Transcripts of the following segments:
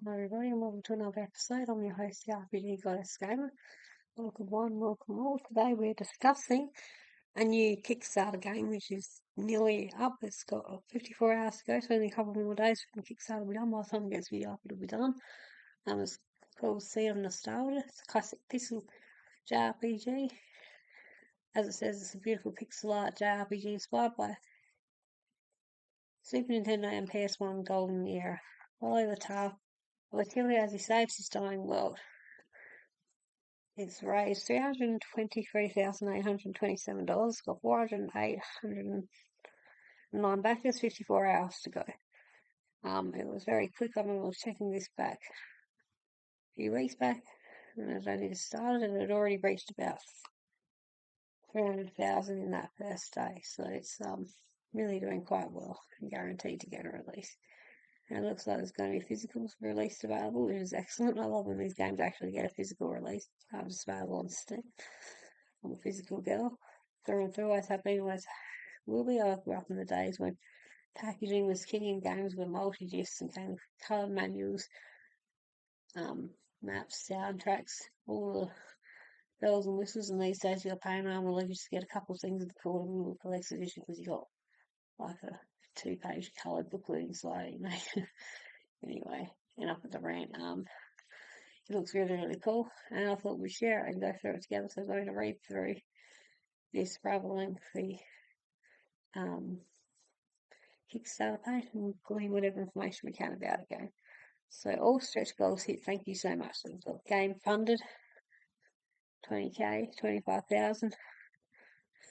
Hello everybody and welcome to another episode. I'm your host, the RPG Goddess Gamer. Welcome one, welcome all. Today we're discussing a new Kickstarter game which is nearly up. It's got 54 hours to go, so only a couple more days for the Kickstarter will be done. By the time it gets video up, it'll be done. It's called Sea of Nostalgia. It's a classic pixel JRPG. As it says, it's a beautiful pixel art JRPG inspired by Super Nintendo and PS1 Golden Era. Follow the tale of Attilia as he saves his dying world. It's raised $323,827, got 408,109 backers, 54 hours to go. It was very quick. I was checking this back a few weeks back, and it only just started, and it had already reached about 300,000 in that first day. So it's really doing quite well and guaranteed to get a release. And it looks like there's going to be physical release available, which is excellent. I love when these games actually get a physical release. Just available on Steam. I'm a physical girl. Through and through, always have been, always will be. I grew up in the days when packaging was king and games were multi-discs and came with colour manuals, maps, soundtracks, all the bells and whistles. And these days you're paying arm and you just get a couple of things in the corner of the collector's edition because you got like a 2-page coloured booklet inside, you know. Anyway, enough of the rant. It looks really, really cool, and I thought we'd share it and go through it together. So I'm going to read through this rather lengthy Kickstarter page and glean whatever information we can about it again. So all stretch goals hit. Thank you so much. So we've got game funded, 20k, 25,000.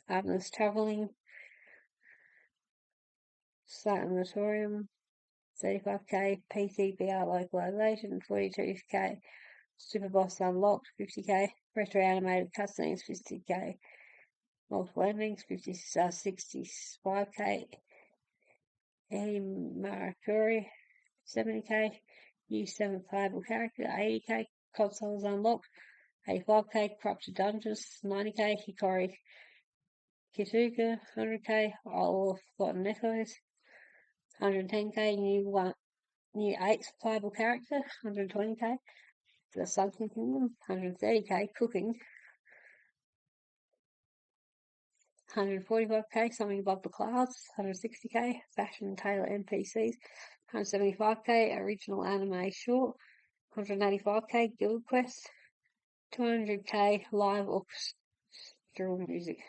There's travelling, sanatorium, 35k, PTBR localization, 42k, Super Boss unlocked, 50k, retro animated cutscenes, 50k, multiple endings, 65k, Marakuri, 70k, new 7th playable character, 80k, consoles unlocked, 85k, corrupted dungeons, 90k, Hikori Kisuga, 100k, All of Forgotten Echoes, 110k, new 8th playable character, 120k, The Sunken Kingdom, 130k, Cooking, 145k, Something Above the Clouds, 160k, Fashion Tailor NPCs, 175k, Original Anime Short, 185k, Guild Quest, 200k, Live Orchestral Music.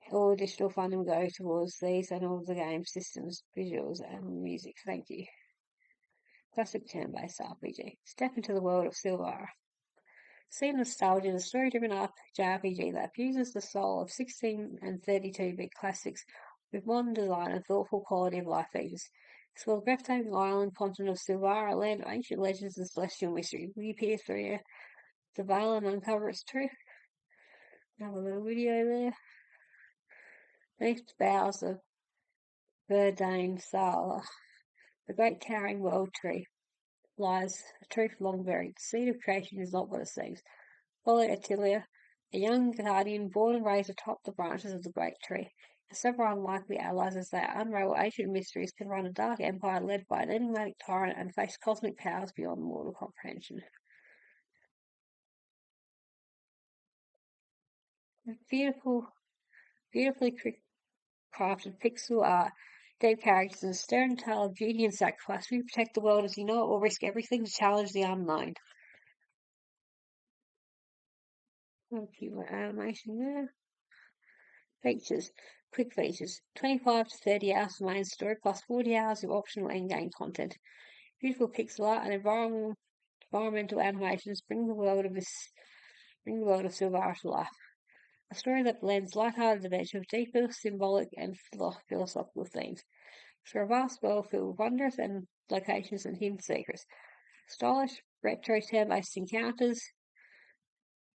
All additional funding will go towards these and all the game systems, visuals, and music. Thank you. Classic turn-based RPG. Step into the world of Silvara. Sea of Nostalgia is a story-driven JRPG that fuses the soul of 16 and 32-bit classics with modern design and thoughtful quality of life features. Explore the breathtaking island continent of Silvara, a land of ancient legends and celestial mystery. We peer through the veil and uncover its truth. Another little video there. Beneath the boughs of Breadown Sala, the great towering world tree, lies a truth long buried. The seed of creation is not what it seems. Follow Attilia, a young guardian born and raised atop the branches of the great tree. And several unlikely allies as they unravel ancient mysteries can run a dark empire led by an enigmatic tyrant and face cosmic powers beyond mortal comprehension. Beautifully crafted pixel art, deep characters, and a stirring tale of duty and sacrifice. We protect the world as you know it or risk everything to challenge the unknown. Cute animation there. Features. Quick features. 25 to 30 hours for main story, plus 40 hours of optional endgame content. Beautiful pixel art and environmental animations bring the world of Silvara to life. A story that blends light-hearted adventure with deeper, symbolic, and philosophical themes. For a vast world filled with wonders and locations and hidden secrets. Stylish, retro turn-based encounters,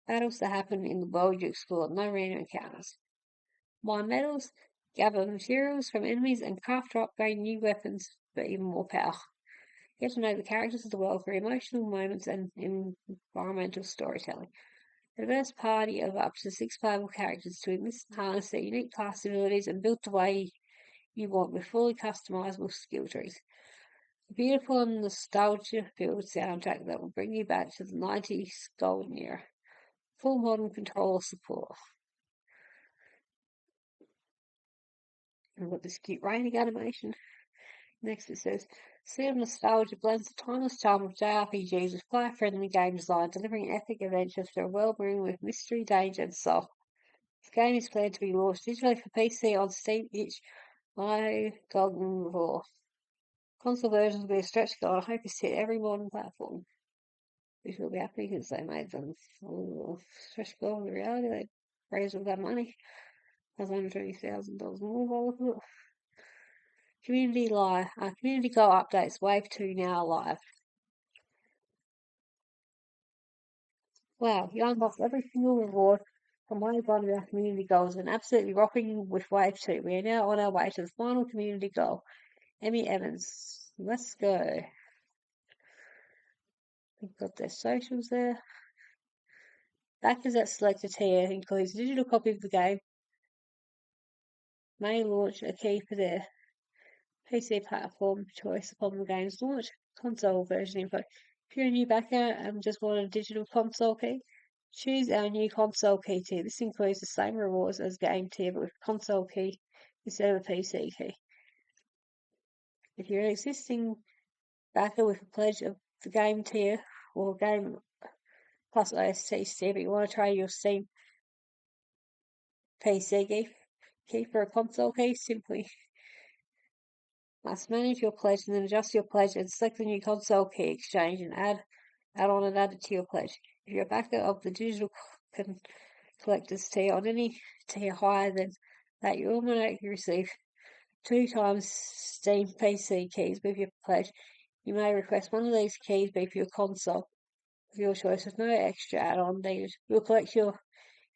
battles that happen in the world you explore, no random encounters. Mine metals, gather materials from enemies, and craft or upgrade new weapons for even more power. Get to know the characters of the world through emotional moments and environmental storytelling. A diverse party of up to 6 playable characters to enlist and harness their unique class abilities and build the way you want with fully customizable skill trees. The beautiful and nostalgia-filled soundtrack that will bring you back to the 90s golden era. Full modern controller support. And we've got this cute raining animation. Next it says, Sea of Nostalgia blends the timeless charm of JRPGs with player-friendly game design, delivering epic adventures through a world brimming with mystery, danger, and soul. The game is planned to be launched digitally for PC on Steam, itch, GOG, and more. Console versions will be a stretch goal. I hope it's hit every modern platform. Which will be happy because they made them stretch goal in reality. They raised all that money. That's $120,000 more valuable. Community goal updates. Wave 2 now live. Wow, you unlocked every single reward from Wave 1 of our community goals and absolutely rocking with Wave 2. We are now on our way to the final community goal. Emmy Evans. Let's go. We've got their socials there. Backers at selected tier includes a digital copy of the game. May launch a key for their PC platform choice upon the game's launch. Console version info. If you're a new backer and just want a digital console key, choose our new console key tier. This includes the same rewards as game tier, but with a console key instead of a PC key. If you're an existing backer with a pledge of the game tier or game plus OST tier, but you want to trade your Steam PC key for a console key, simply must manage your pledge and then adjust your pledge and select the new console key exchange and add on and add it to your pledge. If you're a backer of the digital collector's tier on any tier higher than that, you automatically receive 2 times Steam PC keys with your pledge. You may request one of these keys be for your console of your choice with no extra add-on needed. We'll collect your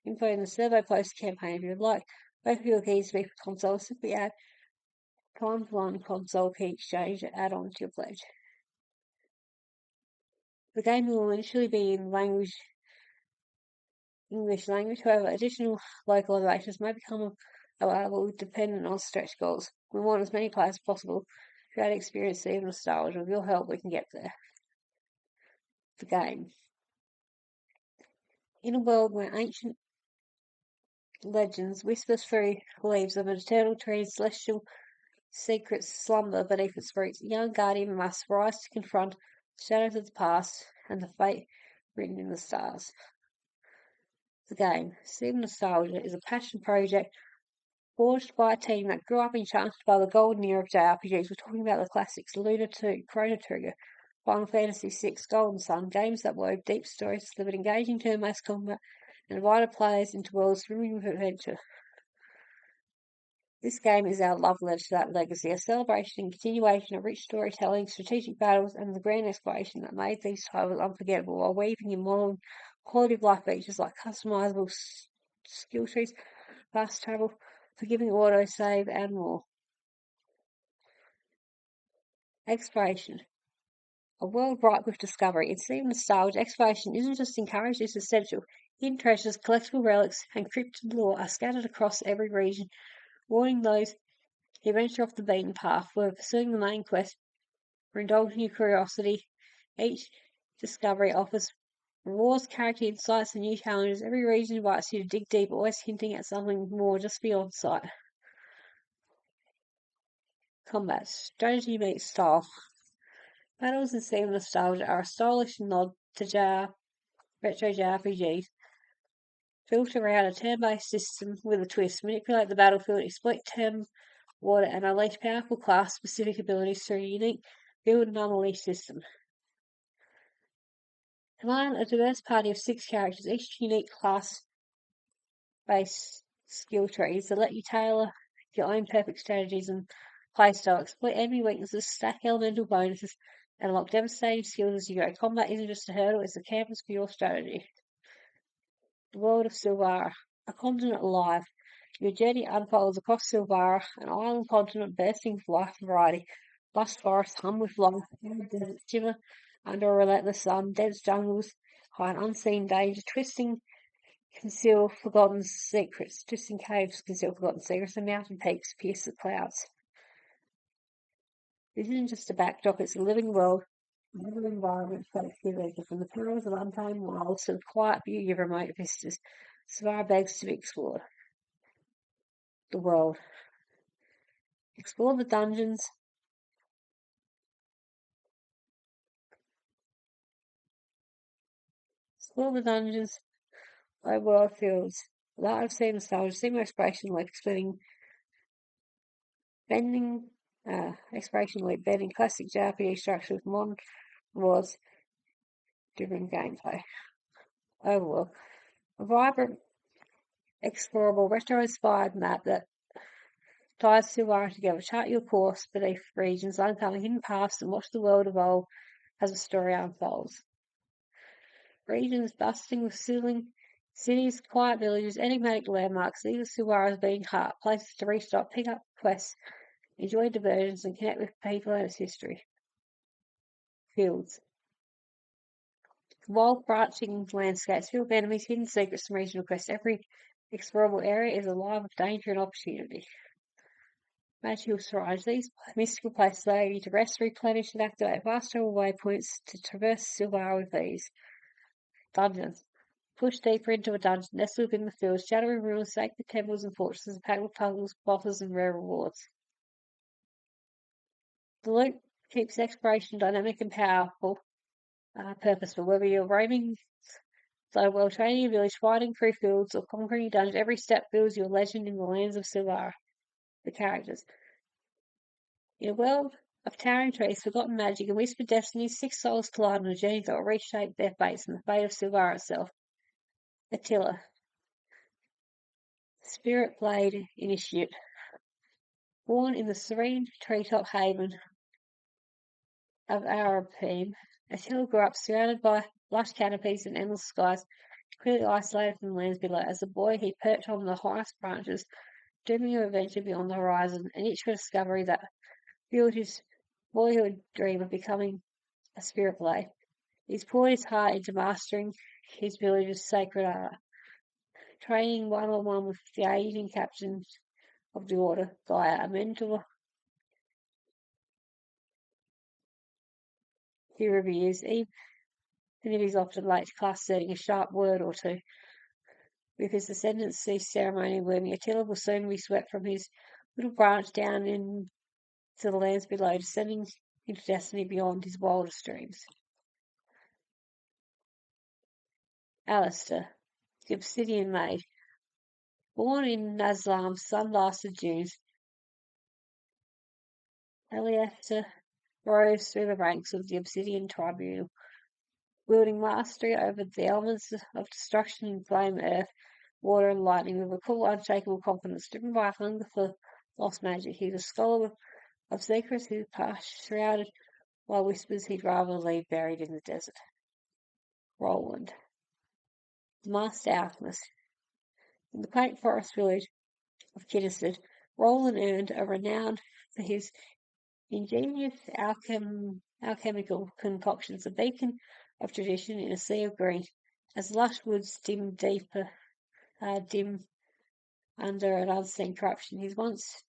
info in the survey post campaign. If you'd like both of your keys to be for console, simply add ×1 console key exchange add-on to your pledge. The game will initially be in English language, however, additional localizations may become available dependent on stretch goals. We want as many players as possible to experience Sea of Nostalgia. With your help, we can get there. The game. In a world where ancient legends whisper through the leaves of an eternal tree and celestial secrets slumber beneath its roots, a young guardian must rise to confront the shadows of the past and the fate written in the stars. The game, Sea of Nostalgia, is a passion project forged by a team that grew up enchanted by the golden era of JRPGs. We're talking about the classics Luna 2, Chrono Trigger, Final Fantasy VI, Golden Sun, games that wove deep stories, delivered engaging turn-based combat, and invited players into worlds brimming with adventure. This game is our love letter to that legacy, a celebration and continuation of rich storytelling, strategic battles, and the grand exploration that made these titles unforgettable, while weaving in modern quality of life features like customizable skill trees, fast travel, forgiving autosave, and more. Exploration. A world ripe with discovery. In Sea of Nostalgia, exploration isn't just encouraged, it's essential. Hidden treasures, collectible relics, and cryptid lore are scattered across every region, warning those who venture off the beaten path. We're pursuing the main quest for indulging your curiosity. Each discovery offers rewards, character insights, and new challenges. Every region invites you to dig deep, always hinting at something more just beyond sight. Combat. Strategy meets style. Battles in Sea of Nostalgia are a stylish nod to retro JRPGs, built around a turn-based system with a twist. Manipulate the battlefield, exploit term water, and unleash powerful class-specific abilities through a unique build and unleash system. Command a diverse party of 6 characters, each unique class-based skill trees that let you tailor your own perfect strategies and playstyle. Exploit enemy weaknesses, stack elemental bonuses, and unlock devastating skills as you go. Combat isn't just a hurdle, it's a canvas for your strategy. The world of Silvara, a continent alive. Your journey unfolds across Silvara, an island continent bursting with life and variety. Lush forests hum with life, deserts shimmer under a relentless sun, dense jungles hide unseen danger, twisting caves conceal forgotten secrets, and mountain peaks pierce the clouds. This isn't just a backdrop, it's a living world, a living environment collective from the perils of untamed wilds to the quiet beauty of remote vistas. Savara begs to be explored. The world. Explore the dungeons. Explore the dungeons, world fields. The art of sea nostalgia, similar exploration like bending exploration like bending classic JRPG structure with modern worlds, different gameplay. Overworld. A vibrant, explorable, retro-inspired map that ties Suwara together. Chart your course beneath regions, uncover hidden paths, and watch the world evolve as the story unfolds. Regions bustling with sizzling cities, quiet villages, enigmatic landmarks. These are Suwara's beating heart, places to restock, pick up quests, enjoy diversions, and connect with people and its history. Fields. Wild, branching landscapes filled with enemies, hidden secrets, and regional quests. Every explorable area is alive with danger and opportunity. Magical shrines. These mystical places allow you to rest, replenish, and activate vast travel waypoints to traverse Silvara with ease. Dungeons. Push deeper into a dungeon, nestled within the fields, shadowy ruins, sacred temples and fortresses, packed with puzzles, bosses, and rare rewards. The loop keeps exploration dynamic and powerful, purposeful. Whether you're roaming so while training a village, fighting through fields, or conquering dungeons, every step builds your legend in the lands of Silvara. The characters. In a world of towering trees, forgotten magic, and whispered destinies, 6 souls collide on a journey that will reshape their fates and the fate of Silvara itself. Attila. Spirit Blade Initiate. Born in the serene treetop haven of Arapim, Attila grew up surrounded by lush canopies and endless skies, clearly isolated from the lands below. As a boy, he perched on the highest branches, dreaming of adventure beyond the horizon, an itch for discovery that fueled his boyhood dream of becoming a spirit blade. He's poured his heart into mastering his village's sacred art, training one-on-one with the aging captain of the order, Gaia, a mentor he reveres, even if he's often late to class, setting a sharp word or two. With his ascendancy ceremony looming, Attila will soon be swept from his little branch down into the lands below, descending into destiny beyond his wildest dreams. Alistair, the Obsidian Maid. Born in Nazlam's sun-blasted dunes, Alistair rose through the ranks of the Obsidian Tribunal, wielding mastery over the elements of destruction in flame, earth, water, and lightning with a cool, unshakable confidence, driven by a hunger for lost magic. He's a scholar of secrets whose past shrouded by whispers he'd rather leave buried in the desert. Roland, the master alchemist. In the quaint forest village of Kynasted, Roland earned a renown for his ingenious alchemical concoctions, a beacon of tradition in a sea of green. As lush woods dim under an unseen corruption, his once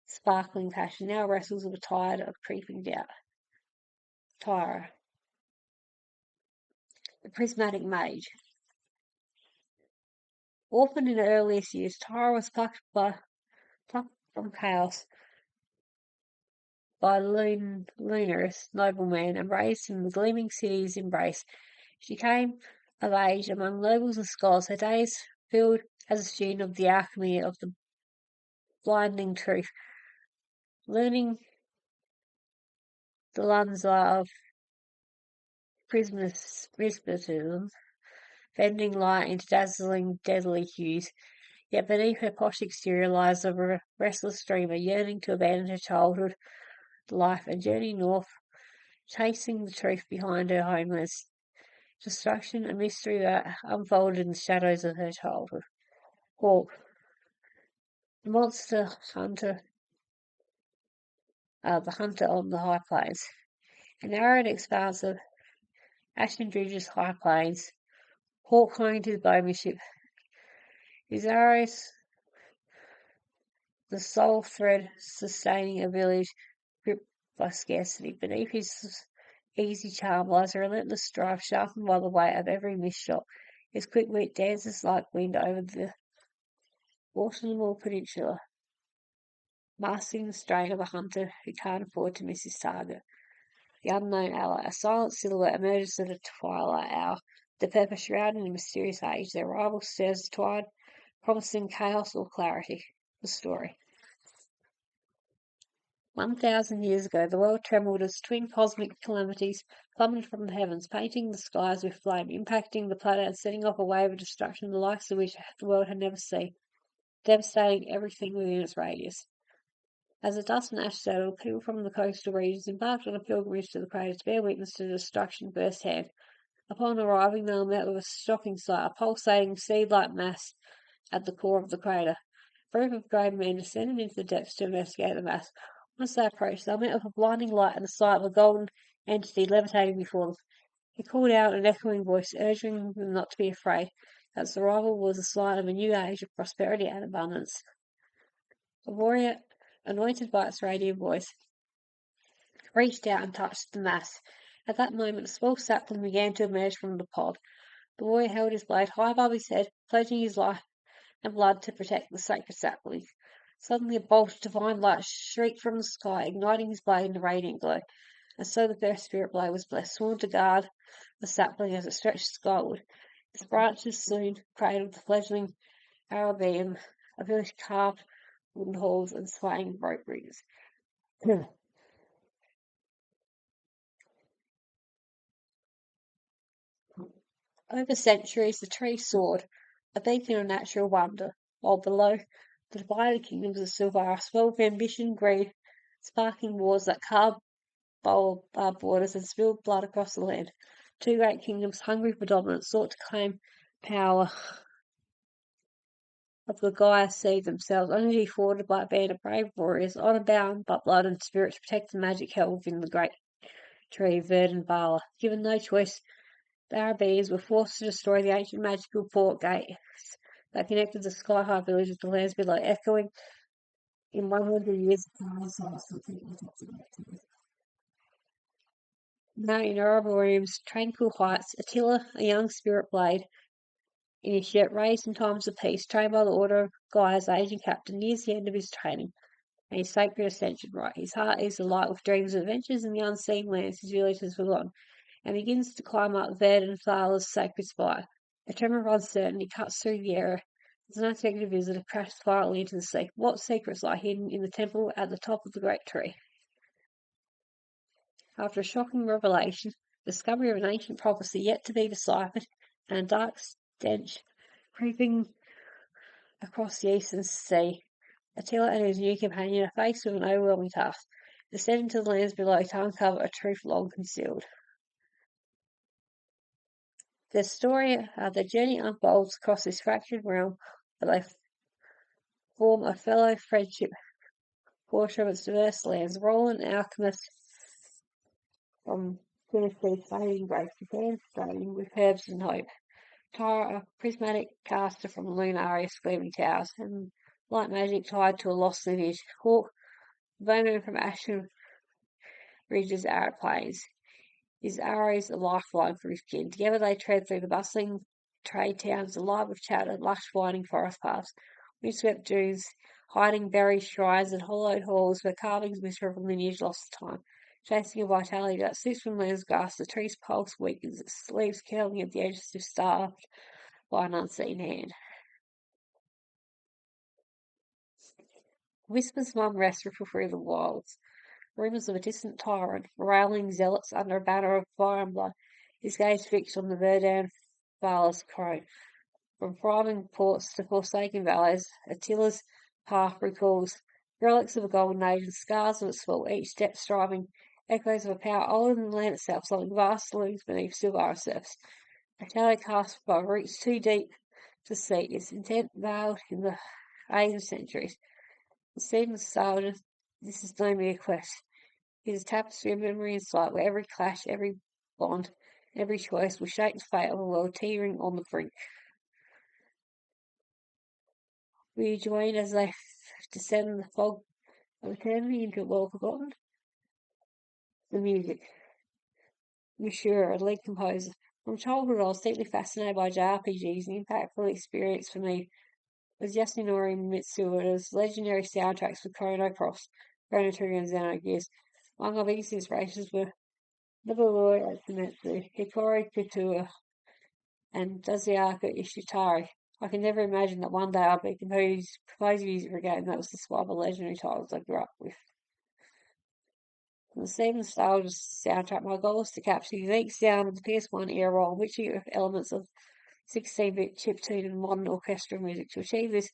sparkling passion now wrestles with a tide of creeping doubt. Tyra, the prismatic mage. Orphaned in her earliest years, Tyra was plucked from chaos by Lunarus, nobleman, and raised in the gleaming city's embrace. She came of age among nobles and scholars, her days filled as a student of the alchemy of the blinding truth, learning the Lanza of prismatism, bending light into dazzling, deadly hues. Yet beneath her posh exterior lies a restless dreamer, yearning to abandon her childhood life and journey north, chasing the truth behind her homeland's destruction, a mystery that unfolded in the shadows of her childhood. Hawk, the monster hunter, the hunter on the high plains. An arid expanse of ashen ridges, high plains. Hawk honed his bowmanship. His arrows, the sole thread sustaining a village by scarcity. Beneath his easy charm lies a relentless drive, sharpened by the weight of every missed shot. His quick wit dances like wind over the autumnal peninsula, masking the strain of a hunter who can't afford to miss his target. The unknown ally, a silent silhouette, emerges at a twilight hour. The pepper shrouded in a mysterious age, their rival stirs the tide, promising chaos or clarity. The story. 1,000 years ago, the world trembled as twin cosmic calamities plummeted from the heavens, painting the skies with flame, impacting the planet and setting off a wave of destruction the likes of which the world had never seen, devastating everything within its radius. As the dust and ash settled, people from the coastal regions embarked on a pilgrimage to the crater to bear witness to the destruction firsthand. Upon arriving, they were met with a shocking sight, a pulsating seed-like mass at the core of the crater. A group of grey men descended into the depths to investigate the mass. Once they approached, they were met with a blinding light and the sight of a golden entity levitating before them. He called out in an echoing voice, urging them not to be afraid, that its arrival was a sign of a new age of prosperity and abundance. A warrior, anointed by its radiant voice, reached out and touched the mass. At that moment, a small sapling began to emerge from the pod. The warrior held his blade high above his head, pledging his life and blood to protect the sacred sapling. Suddenly, a bolt of divine light shrieked from the sky, igniting his blade in a radiant glow. And so the first spirit blade was blessed, sworn to guard the sapling as it stretched skyward. Its branches soon cradled the fledgling Arabian, a village carved wooden halls and swaying rope rings. Over centuries, the tree soared, a beacon of natural wonder, while below, the divided kingdoms of Silvara swelled with ambition, greed, sparking wars that carved bold borders and spilled blood across the land. Two great kingdoms, hungry for dominance, sought to claim power of the Gaia seed themselves, only to be thwarted by a band of brave warriors, honor-bound but blood and spirit to protect the magic held within the great tree of Verdant Vala. Given no choice, the Arabians were forced to destroy the ancient magical port gates that connected the sky-high village with the lands below, echoing in 100 years of now in Arboreum's tranquil heights, Attila, a young spirit blade, initiate raised in times of peace, trained by the order of Gaia's aging captain, nears the end of his training, and his sacred ascension rite. His heart is alight with dreams of adventures in the unseen lands his village has forgotten, and begins to climb up Verdant Vala's sacred spire. A tremor of uncertainty cuts through the air as an unexpected visitor crashes violently into the sea. What secrets lie hidden in the temple at the top of the great tree? After a shocking revelation, discovery of an ancient prophecy yet to be deciphered, and a dark stench creeping across the eastern sea, Attila and his new companion are faced with an overwhelming task: descend into the lands below to uncover a truth long concealed. Their journey unfolds across this fractured realm, where they form a fellow friendship portion of its diverse lands. Roland, alchemist from Tennessee's fading grace, began studying with herbs and hope. Tara, a prismatic caster from Lunarius Gleaming Towers, and light magic tied to a lost lineage. Hawk, Vernon from Ashen Ridge's arid plains. His arrows a lifeline for his kin. Together they tread through the bustling trade towns, alive with chatter, lush winding forest paths, windswept dunes, hiding buried shrines and hollowed halls where carvings whisper of a lineage lost to time. Chasing a vitality that slips from lands grass, the tree's pulse weakens, its leaves curling at the edges as if starved by an unseen hand. Whispers of unrest ripple through the wilds. Rumours of a distant tyrant, railing zealots under a banner of fire and blood, his gaze fixed on the Verdant Vala's crown. From thriving ports to forsaken valleys, Attila's path recalls relics of a golden age and scars of its fall, each step striving, echoes of a power older than the land itself, something vast looms beneath Silvara's surface. A shadow cast by roots too deep to see, its intent veiled in the haze of centuries. The seed sailed, this is no mere quest. It is a tapestry of memory and sight, where every clash, every bond, every choice will shape the fate of a world teetering on the brink. Will you join as they descend the fog of eternity into a world forgotten? The music. Monsieur, a lead composer. From childhood, I was deeply fascinated by JRPGs, and the impactful experience for me was Yasunori Mitsuda's legendary soundtracks for Chrono Cross, Chrono Trigger, and Xenogears. Among my biggest inspirations were Nobuo Uematsu, Hikari Kutoa, and Kazuaki Ishitari. I can never imagine that one day I'll be composing music for a game that was despite the legendary titles I grew up with. From the same nostalgia soundtrack, my goal is to capture the unique sound of the PS1 era while mixing it with elements of 16-bit chiptune and modern orchestral music. To achieve this,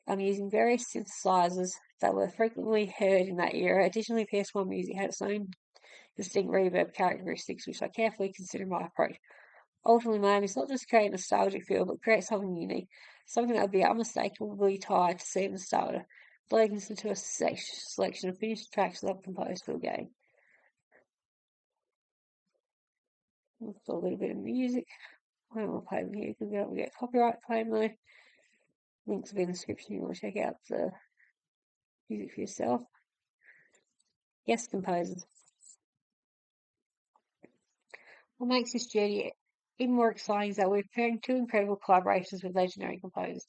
I'm using various synthesizers that were frequently heard in that era. Additionally, PS1 music had its own distinct reverb characteristics, which I carefully consider in my approach. Ultimately, my aim is not just to create a nostalgic feel, but create something unique, something that would be unmistakably tied to Sea Nostalgia, leading into a selection of finished tracks that I've composed for the game. A little bit of music. I don't want to play them here because we get copyright claim though. Links will be in the description if you want to check out the music for yourself. Guest composers. What makes this journey even more exciting is that we're preparing two incredible collaborations with legendary composers.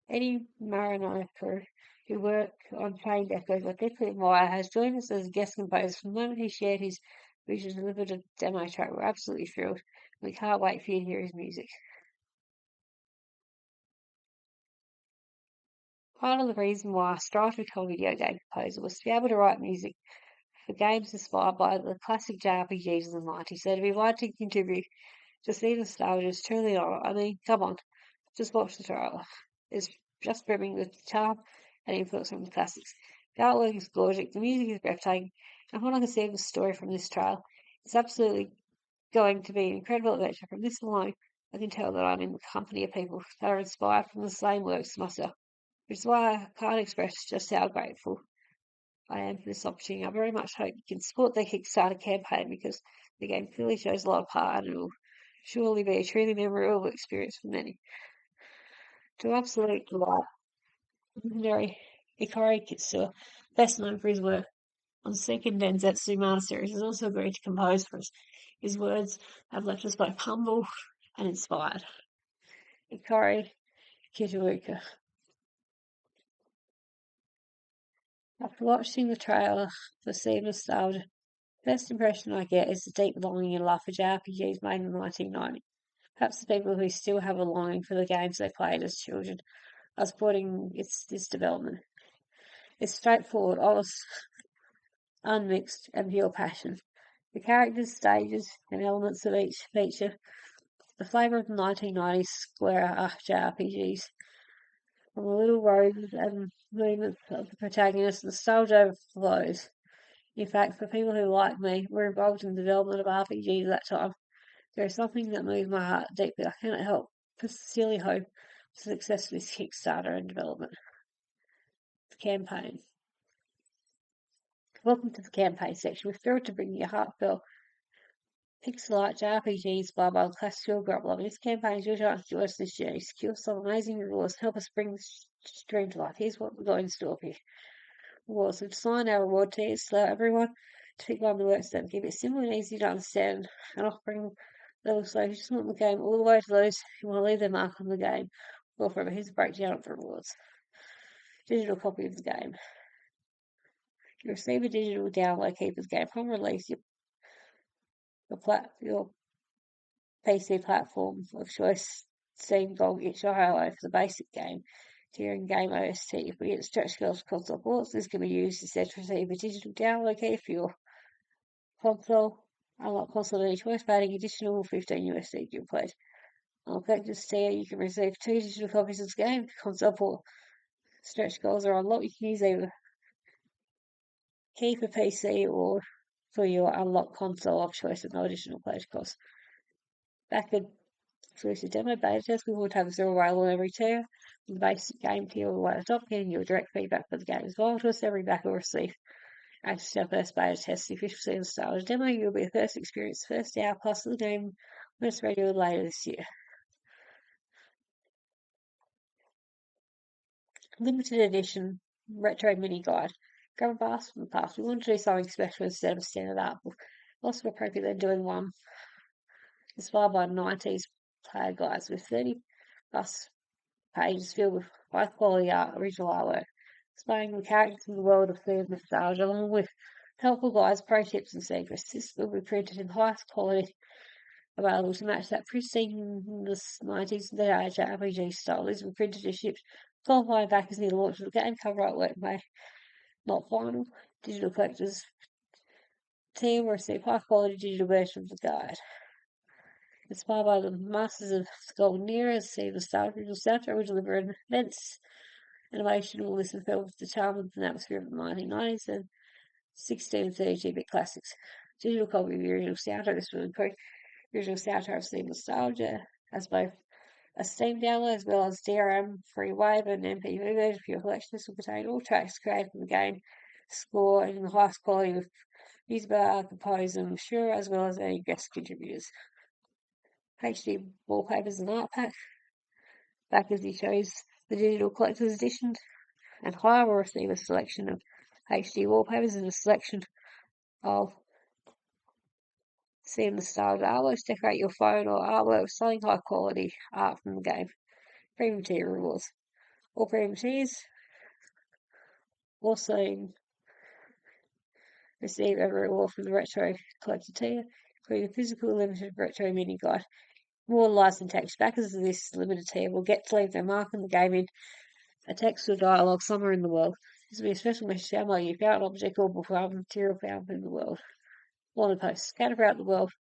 Eddie Marinoker, who worked on Train Echoes I deeply admire, has joined us as a guest composer. From the moment he shared his vision and delivered a demo track, we're absolutely thrilled. We can't wait for you to hear his music. Part of the reason why I started to become a video game composer was to be able to write music for games inspired by the classic JRPGs of the 90s. So to be invited to contribute to see nostalgia is truly an honor. I mean, come on, just watch the trailer. It's just brimming with charm and influence from the classics. The artwork is gorgeous, the music is breathtaking, and what I can see of the story from this trailer, it's absolutely going to be an incredible adventure. From this alone, I can tell that I'm in the company of people that are inspired from the same works as myself, which is why I can't express just how grateful I am for this opportunity. I very much hope you can support the Kickstarter campaign because the game clearly shows a lot of heart and it will surely be a truly memorable experience for many. To absolute delight, legendary Hikari Kitsua, best known for his work on the second Densetsu Mana series, has also agreed to compose for us. His words have left us both humble and inspired. Hikari Kitsua. After watching the trailer for Sea of Nostalgia, the best impression I get is the deep longing and love for JRPGs made in the 1990s. Perhaps the people who still have a longing for the games they played as children are supporting this development. It's straightforward, honest, unmixed, and pure passion. The characters, stages, and elements of each feature the flavour of the 1990s Square JRPGs. From the little roses and movements of the protagonist, nostalgia flows. In fact, for people who, like me, were involved in the development of RPGs at that time, there is something that moves my heart deeply. I cannot help but sincerely hope for the success of this Kickstarter and development. The campaign. Welcome to the campaign section. We're thrilled to bring you a heartfelt pixel art JRPG inspired by the classical grub loving. This campaign is your chance to join us this journey. Secure some amazing rewards and help us bring this dream to life. Here's what we've got in store for you. Rewards. We've designed our reward tiers to allow everyone to pick one that works for them. Keep it simple and easy to understand and offering levels so if you just want the game all the way to those who want to leave their mark on the game. Well, forever. Here's a breakdown of the rewards. Digital copy of the game. You receive a digital download key for the game. Upon release, your PC platform of choice Steam, GOG, itch.io for the basic game, tier and game OST. If we get stretch goals console ports, this can be used instead to receive a digital download key for your console. Unlock console at each choice, adding additional 15 USD to your pledge. On collector's tier, you can receive 2 digital copies of the game. Console port stretch goals are unlocked. You can use either key for PC or for your unlocked console of choice at no additional pledge cost. Backward exclusive demo beta test, we will have zero available every tier. The basic game tier all the way to the top, getting your direct feedback for the game as well. To us, every backer will receive access to our first beta test, the official Sea of Nostalgia demo. You'll be the first experience, first hour plus of the game when it's ready later this year. Limited edition retro mini guide. grab a basket from the past. We want to do something special instead of a standard art book. Also appropriate than doing one inspired by 90s player guides with 30 plus pages filled with high quality art, original artwork, explaining the characters in the world of food nostalgia, along with helpful guides, pro tips, and secrets. This will be printed in highest quality available to match that pristine 90s RPG style. These were printed and shipped qualifying backers near the launch of the game. Cover artwork may not final. Digital collectors team will receive high quality digital version of the guide. Inspired by the Masters of the Golden Era, see the original soundtrack will deliver events, animation, all this and filled with the charm and atmosphere of the 1990s and 16 and 32-bit classics. Digital copy of the original soundtrack. This will include the original soundtrack of Steam Nostalgia as both a Steam download as well as DRM, free wave, and MP3 version for your collection. This will contain all tracks created from the game, score, and in the highest quality with music by composer and sure, as well as any guest contributors. HD wallpapers and art pack. Backers he chose the digital collector's edition, and higher will receive a selection of HD wallpapers and a selection of seeing the style of artworks. Decorate your phone or artwork with something high quality art from the game. Premium tier rewards. All premium tiers also receive a reward from the retro collector tier, including a physical limited retro mini guide. More licensed text backers of this limited tier will get to leave their mark on the game in a text or dialogue somewhere in the world. This will be a special message found by you found an object or book or material found in the world. Wanted posts scattered throughout the world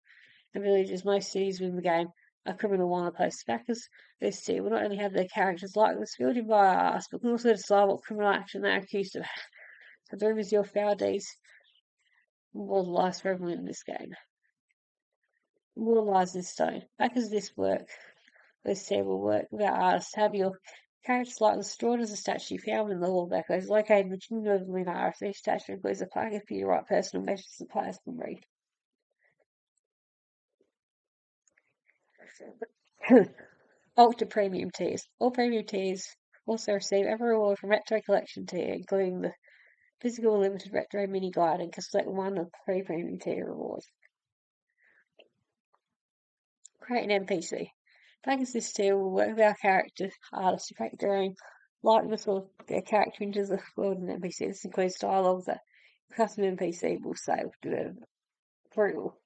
and villages, most cities within the game are criminal wanted posts. Backers this tier will not only have their characters likeness filled in by us, but can also decide what criminal action they are accused of. So the room is your foul deeds immortalised forever in this game. Immortalised in stone. Backers this tier will work with our artists to have your characters likeness drawn as a statue found in the hall back is located in the Kingdom of Lunar. Each statue includes a plaque for your right personal measures the players can read. Ultra premium tiers. All premium tiers also receive every reward from Retro Collection tier, including the physical limited retro mini guide, and can select one of 3 premium tier rewards. Create an NPC. Backers this tier will work with our character artists to create their own likeness or their character into the world of an NPC. This includes dialogue that the custom NPC will say with approval.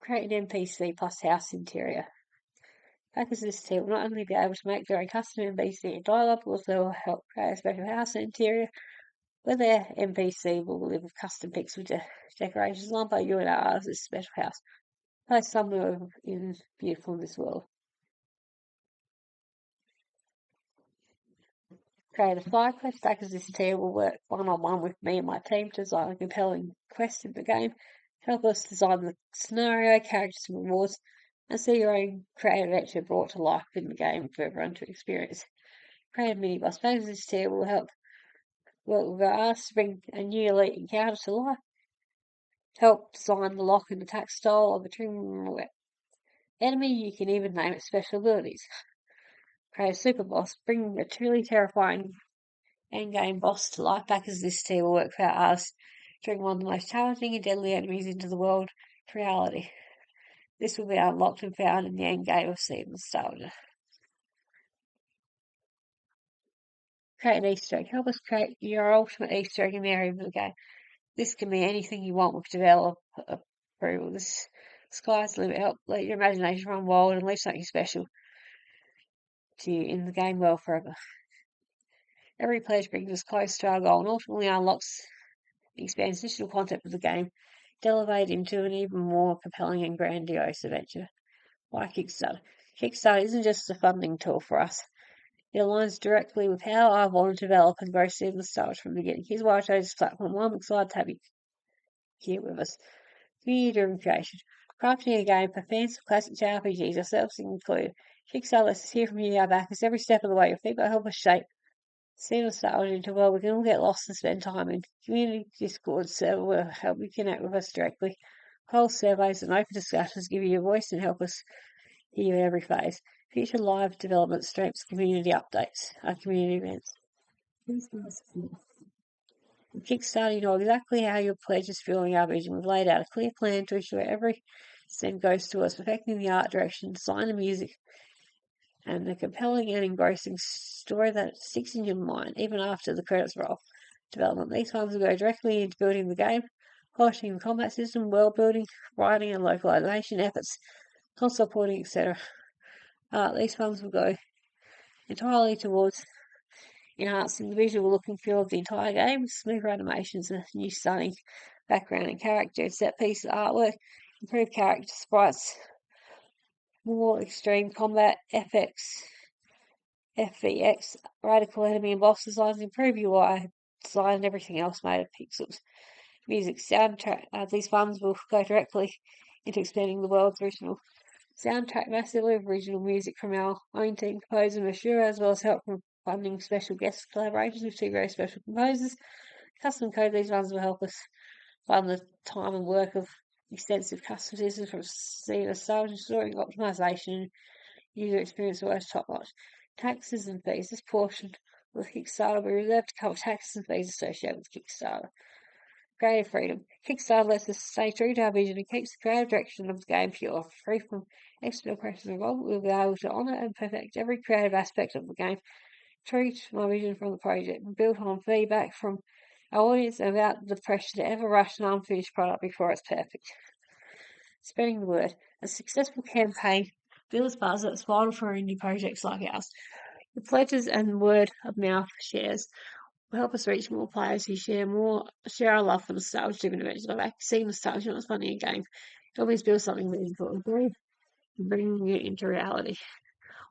Create an NPC plus house interior. Backers this tier will not only be able to make their own custom NPC and dialogue, but also help create a special house interior where their NPC will live with custom pixel decorations designed by you and our artist's special house. Place somewhere beautiful in this world. Create a side quest. Backers this tier will work one-on-one with me and my team to design a compelling quest in the game. Help us design the scenario, characters, and rewards, and see your own creative adventure brought to life in the game for everyone to experience. Create a mini-boss. Backers this tier will help work with our artists to bring a new elite encounter to life. Help design the lock and attack style of a dream enemy. You can even name it special abilities. Create a super boss. Bring a truly terrifying endgame boss to life. Backers this tier will work for our artists to bring one of the most challenging and deadly enemies into the world to reality. This will be unlocked and found in the endgame of Steam Nostalgia. Create an Easter egg. Help us create your ultimate Easter egg in the area of the game. This can be anything you want with developer approval. This sky's the limit. Help let your imagination run wild and leave something special to you in the game world forever. Every pledge brings us close to our goal and ultimately unlocks and expands digital content of the game to elevate into an even more compelling and grandiose adventure. Why Kickstarter? Kickstarter isn't just a funding tool for us. It aligns directly with how I want to develop and grow Steam Nostalgia from the beginning. Here's why I chose this platform. I'm excited to have you here with us. Community-driven creation. Crafting a game for fans of classic JRPGs, ourselves included. Kickstarter lets us hear from you, our backers, every step of the way. Your feedback help us shape Steam Nostalgia into a world we can all get lost and spend time in. Community Discord server will help you connect with us directly. Whole surveys and open discussions give you a voice and help us hear you in every phase. Future live development streams, community updates, community events. Kickstarter, you know exactly how your pledge is fueling our vision. We've laid out a clear plan to ensure every cent goes towards perfecting the art direction, design and music, and a compelling and engrossing story that sticks in your mind even after the credits roll. Development. These funds will go directly into building the game, polishing the combat system, world building, writing and localization efforts, console porting, etc. These funds will go entirely towards enhancing the visual look and feel of the entire game, smoother animations, a new stunning background and character, set piece artwork, improved character sprites, more extreme combat, FVX, radical enemy and boss designs, improved UI design, and everything else made of pixels. Music, soundtrack. These funds will go directly into expanding the world's original soundtrack massively with original music from our own team composer Mashura, as well as help from funding special guest collaborations with two very special composers. Custom code these funds will help us fund the time and work of extensive customization from scene nostalgia, story, optimization, user experience always top notch. Taxes and fees. This portion of Kickstarter will be reserved to cover taxes and fees associated with Kickstarter. Creative freedom. Kickstarter lets us stay true to our vision and keeps the creative direction of the game pure. Free from external pressures involved, we'll be able to honour and perfect every creative aspect of the game, true to my vision from the project, and built on feedback from our audience and without the pressure to ever rush an unfinished product before it's perfect. Spreading the word. A successful campaign builds buzz that's vital for indie projects like ours. The pledges and word of mouth shares will help us reach more players who share our love for nostalgia-driven adventures. I've actually seen nostalgia, not funny a game. It always builds something meaningful and bringing it into reality.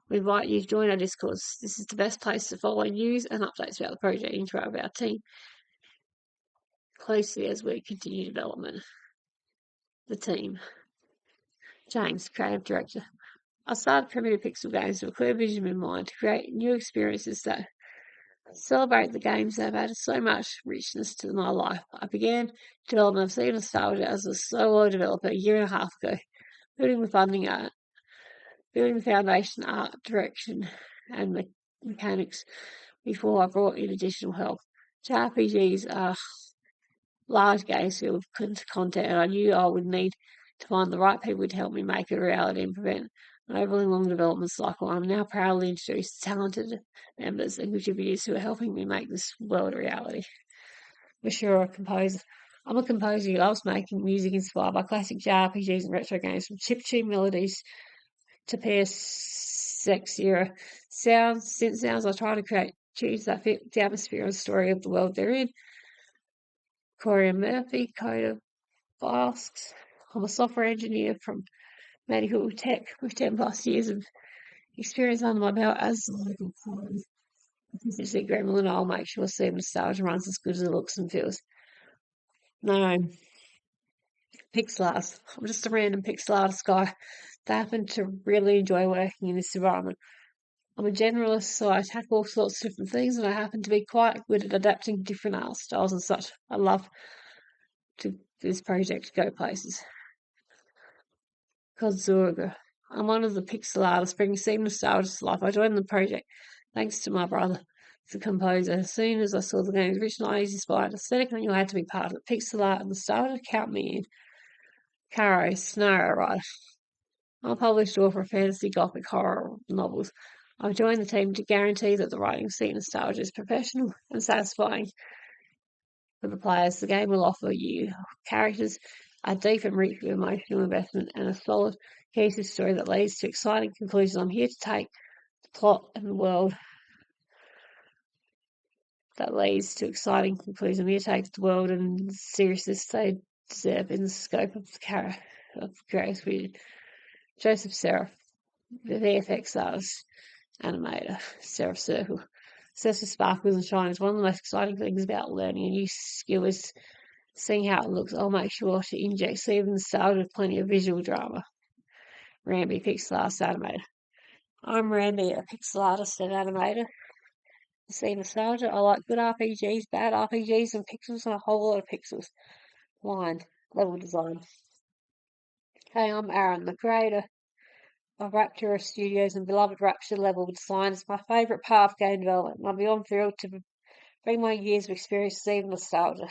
We invite you to join our Discords. This is the best place to follow news and updates about the project, interact with our team closely as we continue development. The team. James, Creative Director. I started Primitive Pixel Games with a clear vision in mind to create new experiences that celebrate the games that have added so much richness to my life. I began development of Sea Nostalgia as a solo developer a year and a half ago, building the foundation, art, direction, and mechanics before I brought in additional help. JRPGs are large games filled with content, and I knew I would need to find the right people to help me make it a reality and prevent an overly long development cycle. I'm now proudly introduced talented members and contributors who are helping me make this world a reality. Mashura, composer. I'm a composer who loves making music inspired by classic JRPGs and retro games, from chiptune melodies to PS6 era synth sounds. I try to create tunes that fit the atmosphere and story of the world they're in. Corey Murphy, Toby Fox. I'm a software engineer from medical tech with 10 plus years of experience under my belt as a local consistency gremlin. I'll make sure Sea Nostalgia runs as good as it looks and feels. No, pixel art. I'm just a random pixel artist guy that happen to really enjoy working in this environment. I'm a generalist, so I tackle all sorts of different things, and I happen to be quite good at adapting different art styles and such. I love this project to go places. Kozurga. I'm one of the pixel artists bringing Sea Nostalgia to life. I joined the project thanks to my brother, the composer. As soon as I saw the game's original ideas inspired aesthetic, I knew I had to be part of it. Pixel art and nostalgia, count me in. Caro, scenario writer. I'm a published author of fantasy, gothic, horror novels. I've joined the team to guarantee that the writing of Sea Nostalgia is professional and satisfying for the players. The game will offer you characters, a deep and rich emotional investment, and a solid, cohesive story that leads to exciting conclusions. I'm here to take the plot and the world that leads to exciting conclusions. I'm here to take the world and the seriousness they deserve in the scope of the creative vision. Joseph Seraph, the VFX artist, animator, Seraph Circle. Obsessed with sparkles and shines. One of the most exciting things about learning a new skill is seeing how it looks. I'll make sure to inject even nostalgia with plenty of visual drama. Ramby, pixel artist, animator. I'm Ramby, a pixel artist and animator. See nostalgia. I like good RPGs, bad RPGs, and pixels, and a whole lot of pixels. Line, level design. Hey, I'm Aaron, the creator of Raptura Studios and beloved Rapture level design is my favourite part of game development, and I'm beyond thrilled to bring my years of experience to even nostalgia.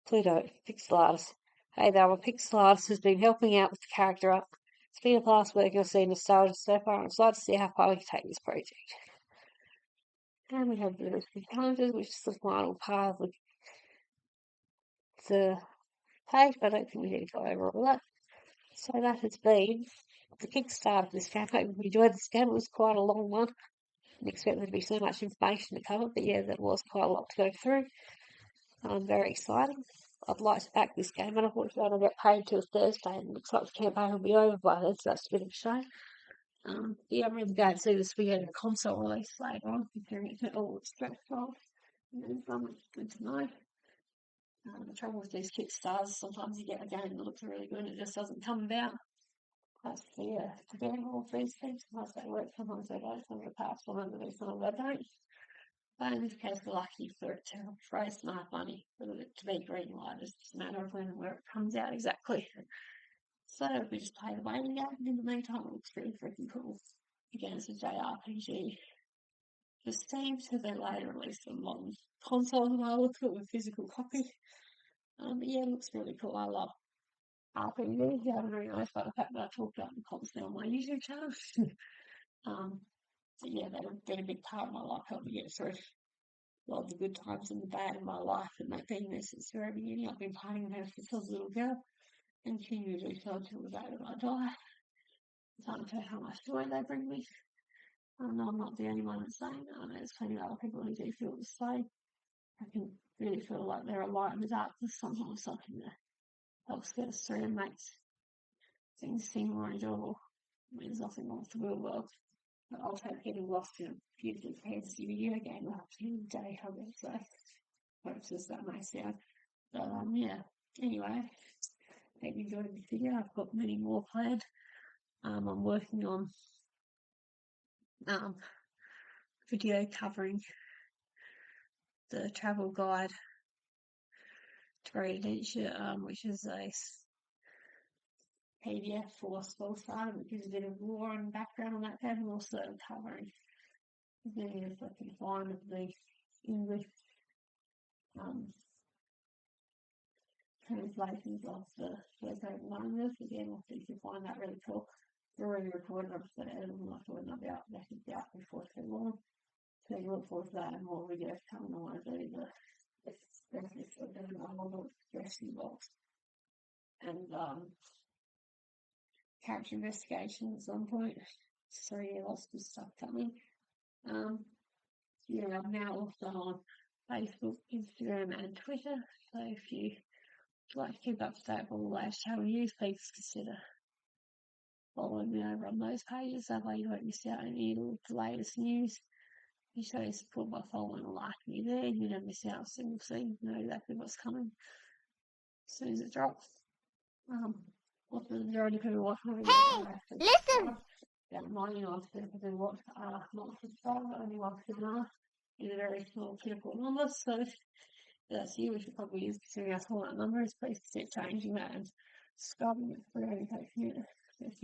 Pluto, pixel artist. Hey there, my pixel artist has been helping out with the character art. It's been a blast working on seeing nostalgia so far, and I'm excited to see how far we can take this project. And we have the list of challenges, which is the final part of the page, but I don't think we need to go over all that. So that has been the Kickstarter for this game. I hope you enjoyed this game. It was quite a long one. Didn't expect there to be so much information to cover, but yeah, that was quite a lot to go through. Very exciting. I'd like to back this game, and unfortunately I don't get paid till Thursday, and it looks like the campaign will be over by then, so that's a bit of a shame. Yeah, I'm really glad to see this video in a console release later on, considering it's all stretched off. And it's good to know. The trouble with these Kickstarters, sometimes you get a game that looks really good and it just doesn't come about. That's the gamble of these things. Sometimes they work, sometimes they don't. Some of the past ones do, some of them don't. But in this case, we're lucky for it to raise enough money for it to be green light. It's just a matter of when and where it comes out exactly. So we just play the waiting game. In the meantime, it looks really freaking cool. Again, it's a JRPG. For Steam, so they later released a modern console, and I look at it with physical copy. But yeah, it looks really cool. I love RPGs. Yeah, I don't really know if I talked about them constantly on my YouTube channel. But yeah, they've been a big part of my life, helped me get through a lot of the good times and the bad in my life, and they've been there since the very beginning. I've been playing them ever since I was a little girl, and continue to do so until the day that I die. I can't tell how much joy they bring me. I know I'm not the only one that's saying that. I know there's plenty of other people who do feel the same. I can really feel like they're a light in the darkness, sometimes something that helps get us through and makes things seem more enjoyable. I mean, there's nothing wrong with the real world, but I'll take getting lost in a beautiful fantasy video game up to the day, I would say. Hopes as that may sound. But yeah, anyway, hope you enjoyed this video. I've got many more planned. I'm working on video covering the travel guide to Great Adventure, which is a PDF for Spellstarter, which gives a bit of lore and background on that game, and also covering as many as I can find of the English translations of the located languages. Again, I think you'll find that really cool. It's already recorded, I've just got to edit them, I thought I'd be out before too long. So you look forward to that and more videos coming on. I do the specifics of doing a whole dressing box and character investigation at some point. So yeah, lots of stuff coming. Yeah, I'm now also on Facebook, Instagram and Twitter. So if you like to keep up to date with all the latest channel news, please consider following me over on those pages. That way you won't miss out on any of the latest news. You show your support by following and liking me there, and you don't miss out on a single thing. You know exactly what's coming as soon as it drops. What the majority of people watching? Hey, listen! Yeah, 99% of people watch not subscribed, only 1% is a very small critical number, so that's you. We should probably use considering how small that number is. Please consider changing that and subscribing it for any takes you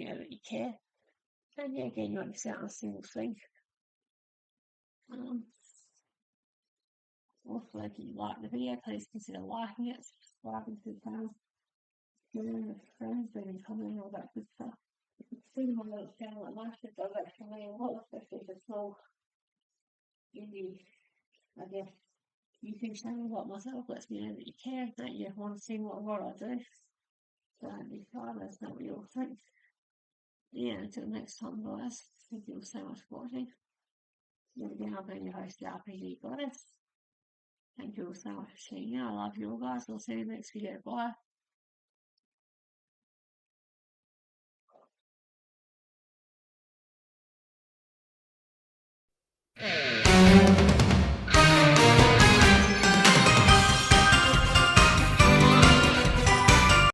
know that you care. And yeah, again, you won't miss out on a single thing. Also, if you like the video, please consider liking it, subscribing to the channel, sharing with friends, leaving comments, all that good stuff. If you see my little channel at life, it does actually mean a lot, especially if it's small indie, I guess, YouTube channel like myself. Lets me know that you care, that you want to see what I do. So don't be shy, let us know what you all think. Yeah, until next time, guys, thank you all so much for watching. Again, I've been your host, the RPG Goddess. Thank you all so much for tuning in. I love you all, guys. I'll see you in the next video. Bye.